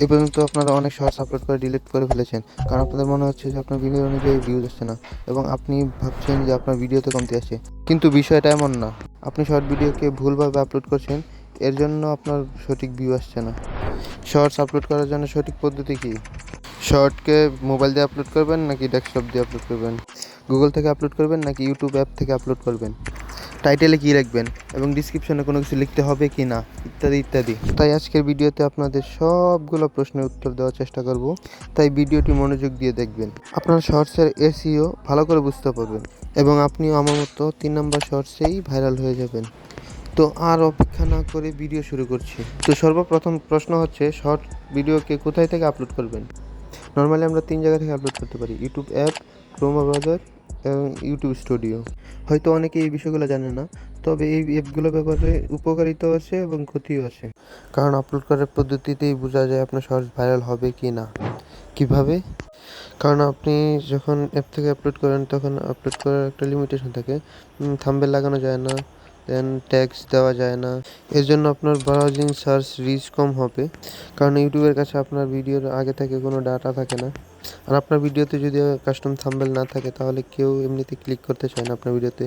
এ পর্যন্ত আপনারা অনেক শর্টস আপলোড করে ডিলিট করে ফেলেছেন, কারণ আপনাদের মনে হচ্ছে যে আপনার ভিডিও অনুযায়ী ভিউজ আসছে না এবং আপনি ভাবছেন যে আপনার ভিডিওতে কমতি আসে। কিন্তু বিষয়টা এমন না। আপনি শর্ট ভিডিওকে ভুলভাবে আপলোড করছেন, এর জন্য আপনার সঠিক ভিউ আসছে না। শর্টস আপলোড করার জন্য সঠিক পদ্ধতি কী? শর্টকে মোবাইল দিয়ে আপলোড করবেন নাকি ডেস্কটপ দিয়ে আপলোড করবেন? গুগল থেকে আপলোড করবেন নাকি ইউটিউব অ্যাপ থেকে আপলোড করবেন? টাইটেলে কী লিখবেন এবং ডিসক্রিপশনে কোনো কিছু লিখতে হবে কি না, ইত্যাদি ইত্যাদি। তাই আজকের ভিডিওতে আপনাদের সবগুলো প্রশ্নের উত্তর দেওয়ার চেষ্টা করব, তাই ভিডিওটি মনোযোগ দিয়ে দেখবেন। আপনার শর্টসের এসইও ভালো করে বুঝতে পারবেন এবং আপনিও আমার মতো 3 নম্বর শর্টসেই ভাইরাল হয়ে যাবেন। তো আর অপেক্ষা না করে ভিডিও শুরু করছি। তো সর্বপ্রথম প্রশ্ন হচ্ছে, শর্ট ভিডিওকে কোথায় থেকে আপলোড করবেন? নর্মালি আমরা 3 জায়গা থেকে আপলোড করতে পারি: ইউটিউব অ্যাপ, ক্রোমা ব্রাউজার এবং ইউটিউব স্টুডিও। হয়তো অনেকে এই বিষয়গুলো জানে না, তবে এই অ্যাপগুলো ব্যবহারে উপকারিতাও আছে এবং ক্ষতিও আছে। কারণ আপলোড করার পদ্ধতিতেই বোঝা যায় আপনার শর্টস ভাইরাল হবে কি না। কিভাবে? কারণ আপনি যখন অ্যাপ থেকে আপলোড করেন তখন আপলোড করার একটা লিমিটেশন থাকে। থাম্বনেল লাগানো যায় না, দেন ট্যাগস দেওয়া যায় না। এর জন্য আপনার ব্রাউজিং সার্চ রিচ কম হবে, কারণ ইউটিউবের কাছে আপনার ভিডিওর আগে থেকে কোনো ডাটা থাকে না। আর আপনার ভিডিওতে যদি কাস্টম থাম্বনেল না থাকে তাহলে কেউ এমনিতে ক্লিক করতে চায় না আপনার ভিডিওতে।